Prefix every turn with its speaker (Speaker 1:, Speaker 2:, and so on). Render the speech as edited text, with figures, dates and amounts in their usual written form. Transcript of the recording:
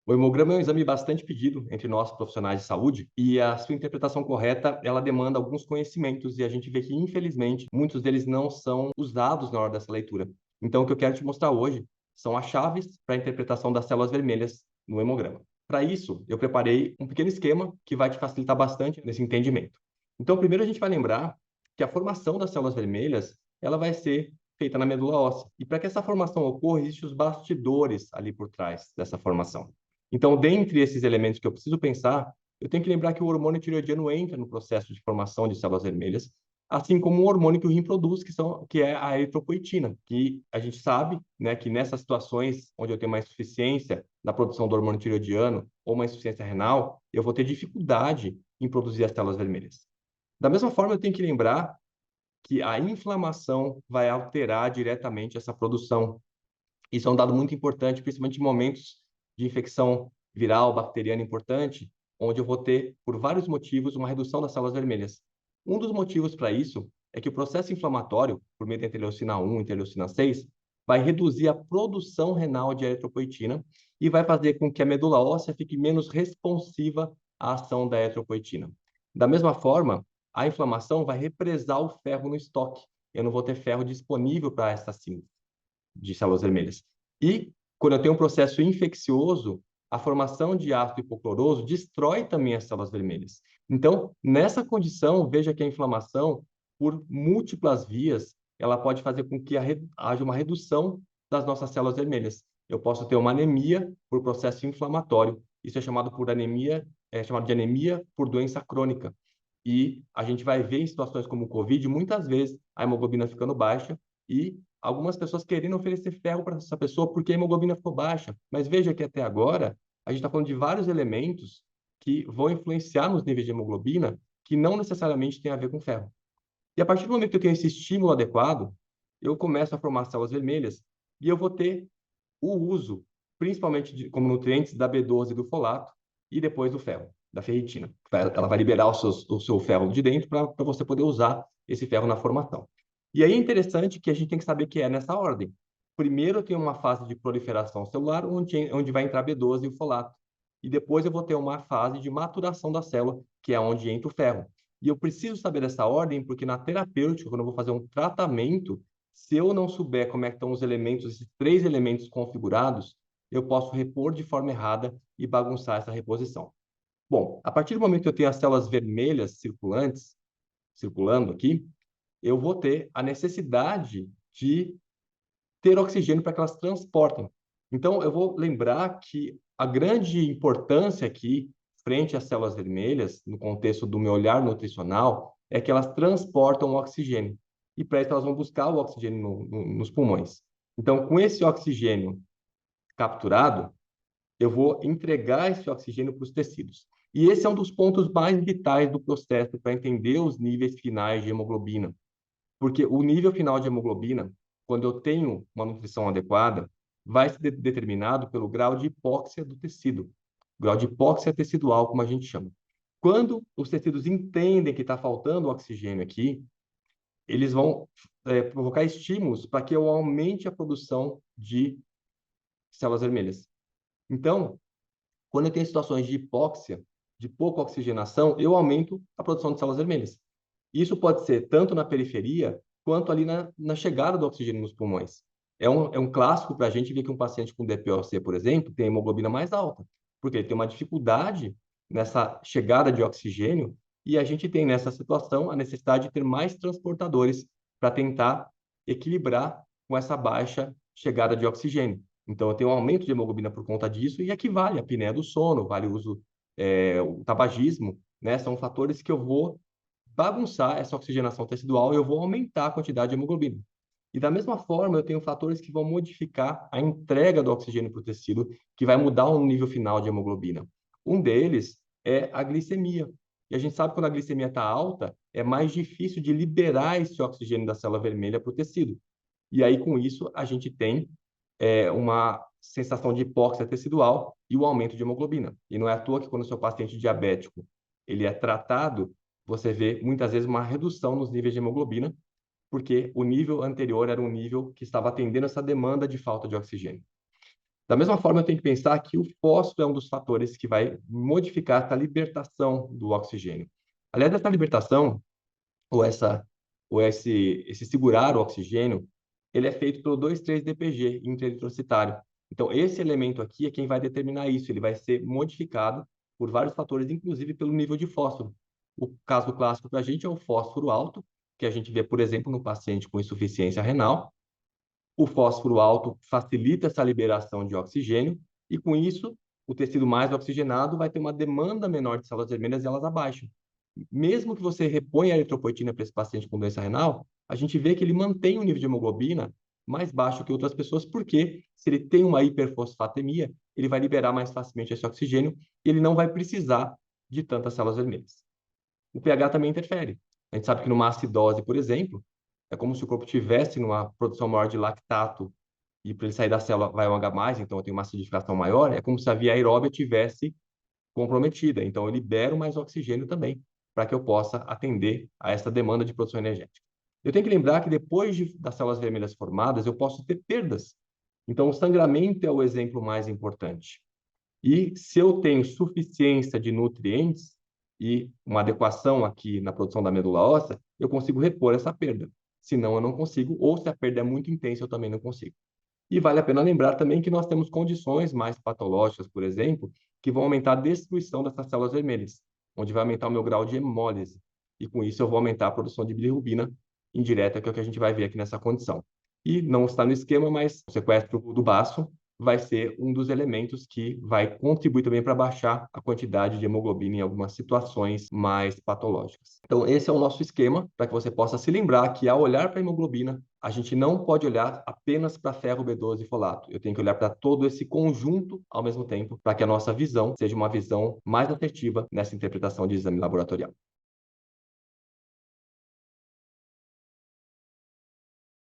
Speaker 1: O hemograma é um exame bastante pedido entre nós profissionais de saúde e a sua interpretação correta, ela demanda alguns conhecimentos e a gente vê que, infelizmente, muitos deles não são usados na hora dessa leitura. Então, o que eu quero te mostrar hoje são as chaves para a interpretação das células vermelhas no hemograma. Para isso, eu preparei um pequeno esquema que vai te facilitar bastante nesse entendimento. Então, primeiro a gente vai lembrar que a formação das células vermelhas, ela vai ser feita na medula óssea. E para que essa formação ocorra, existem os bastidores ali por trás dessa formação. Então, dentre esses elementos que eu preciso pensar, eu tenho que lembrar que o hormônio tireoidiano entra no processo de formação de células vermelhas, assim como um hormônio que o rim produz, que é a eritropoetina, que a gente sabe, né, que nessas situações onde eu tenho uma insuficiência na produção do hormônio tireoidiano ou uma insuficiência renal, eu vou ter dificuldade em produzir as células vermelhas. Da mesma forma, eu tenho que lembrar que a inflamação vai alterar diretamente essa produção. Isso é um dado muito importante, principalmente em momentos de infecção viral, bacteriana importante, onde eu vou ter, por vários motivos, uma redução das células vermelhas. Um dos motivos para isso é que o processo inflamatório, por meio da interleucina 1 e interleucina 6, vai reduzir a produção renal de eritropoetina e vai fazer com que a medula óssea fique menos responsiva à ação da eritropoetina. Da mesma forma, a inflamação vai represar o ferro no estoque. Eu não vou ter ferro disponível para essa síntese de células vermelhas. E, quando eu tenho um processo infeccioso, a formação de ácido hipocloroso destrói também as células vermelhas. Então, nessa condição, veja que a inflamação, por múltiplas vias, ela pode fazer com que haja uma redução das nossas células vermelhas. Eu posso ter uma anemia por processo inflamatório. Isso é chamado de anemia por doença crônica. E a gente vai ver em situações como o COVID, muitas vezes a hemoglobina ficando baixa e algumas pessoas querendo oferecer ferro para essa pessoa porque a hemoglobina ficou baixa. Mas veja que até agora a gente está falando de vários elementos que vão influenciar nos níveis de hemoglobina que não necessariamente tem a ver com ferro. E a partir do momento que eu tenho esse estímulo adequado, eu começo a formar células vermelhas e eu vou ter o uso, principalmente como nutrientes da B12 e do folato, e depois do ferro, da ferritina. Ela vai liberar o seu ferro de dentro para você poder usar esse ferro na formação. E aí é interessante que a gente tem que saber que é nessa ordem. Primeiro eu tenho uma fase de proliferação celular, onde vai entrar B12 e o folato. E depois eu vou ter uma fase de maturação da célula, que é onde entra o ferro. E eu preciso saber dessa ordem, porque na terapêutica, quando eu vou fazer um tratamento, se eu não souber como é que estão os elementos, esses três elementos configurados, eu posso repor de forma errada e bagunçar essa reposição. Bom, a partir do momento que eu tenho as células vermelhas circulando aqui, eu vou ter a necessidade de ter oxigênio para que elas transportem. Então, eu vou lembrar que a grande importância aqui, frente às células vermelhas, no contexto do meu olhar nutricional, é que elas transportam o oxigênio. E para isso, elas vão buscar o oxigênio nos pulmões. Então, com esse oxigênio capturado, eu vou entregar esse oxigênio para os tecidos. E esse é um dos pontos mais vitais do processo para entender os níveis finais de hemoglobina. Porque o nível final de hemoglobina, quando eu tenho uma nutrição adequada, vai ser determinado pelo grau de hipóxia do tecido, grau de hipóxia tecidual, como a gente chama. Quando os tecidos entendem que está faltando oxigênio aqui, eles vão provocar estímulos para que eu aumente a produção de células vermelhas. Então, quando eu tenho situações de hipóxia, de pouca oxigenação, eu aumento a produção de células vermelhas. Isso pode ser tanto na periferia, quanto ali na chegada do oxigênio nos pulmões. É um clássico para a gente ver que um paciente com DPOC, por exemplo, tem hemoglobina mais alta, porque ele tem uma dificuldade nessa chegada de oxigênio, e a gente tem nessa situação a necessidade de ter mais transportadores para tentar equilibrar com essa baixa chegada de oxigênio. Então, eu tenho um aumento de hemoglobina por conta disso, e aqui vale a apneia do sono, vale o uso, o tabagismo, né? São fatores que eu vou bagunçar essa oxigenação tecidual e eu vou aumentar a quantidade de hemoglobina. E da mesma forma, eu tenho fatores que vão modificar a entrega do oxigênio para o tecido, que vai mudar o nível final de hemoglobina. Um deles é a glicemia. E a gente sabe que quando a glicemia está alta, é mais difícil de liberar esse oxigênio da célula vermelha para o tecido. E aí, com isso, a gente tem uma sensação de hipóxia tecidual e o aumento de hemoglobina. E não é à toa que quando o seu paciente diabético ele é tratado, você vê muitas vezes uma redução nos níveis de hemoglobina, porque o nível anterior era um nível que estava atendendo essa demanda de falta de oxigênio. Da mesma forma, eu tenho que pensar que o fósforo é um dos fatores que vai modificar essa libertação do oxigênio. Aliás, essa libertação, ou essa ou esse segurar o oxigênio, ele é feito pelo 2,3-DPG, intraeritrocitário. Então, esse elemento aqui é quem vai determinar isso. Ele vai ser modificado por vários fatores, inclusive pelo nível de fósforo. O caso clássico para a gente é o fósforo alto, que a gente vê, por exemplo, no paciente com insuficiência renal. O fósforo alto facilita essa liberação de oxigênio e, com isso, o tecido mais oxigenado vai ter uma demanda menor de células vermelhas e elas abaixam. Mesmo que você reponha a eritropoetina para esse paciente com doença renal, a gente vê que ele mantém o nível de hemoglobina mais baixo que outras pessoas, porque se ele tem uma hiperfosfatemia, ele vai liberar mais facilmente esse oxigênio e ele não vai precisar de tantas células vermelhas. O pH também interfere. A gente sabe que numa acidose, por exemplo, é como se o corpo tivesse numa produção maior de lactato e para ele sair da célula vai um H+, então eu tenho uma acidificação maior, é como se a via aeróbia tivesse comprometida. Então eu libero mais oxigênio também para que eu possa atender a essa demanda de produção energética. Eu tenho que lembrar que depois das células vermelhas formadas, eu posso ter perdas. Então o sangramento é o exemplo mais importante. E se eu tenho suficiência de nutrientes e uma adequação aqui na produção da medula óssea, eu consigo repor essa perda. Senão, eu não consigo, ou se a perda é muito intensa, eu também não consigo. E vale a pena lembrar também que nós temos condições mais patológicas, por exemplo, que vão aumentar a destruição dessas células vermelhas, onde vai aumentar o meu grau de hemólise. E com isso eu vou aumentar a produção de bilirrubina indireta, que é o que a gente vai ver aqui nessa condição. E não está no esquema, mas o sequestro do baço vai ser um dos elementos que vai contribuir também para baixar a quantidade de hemoglobina em algumas situações mais patológicas. Então, esse é o nosso esquema, para que você possa se lembrar que, ao olhar para a hemoglobina, a gente não pode olhar apenas para ferro, B12 e folato. Eu tenho que olhar para todo esse conjunto ao mesmo tempo, para que a nossa visão seja uma visão mais assertiva nessa interpretação de exame laboratorial.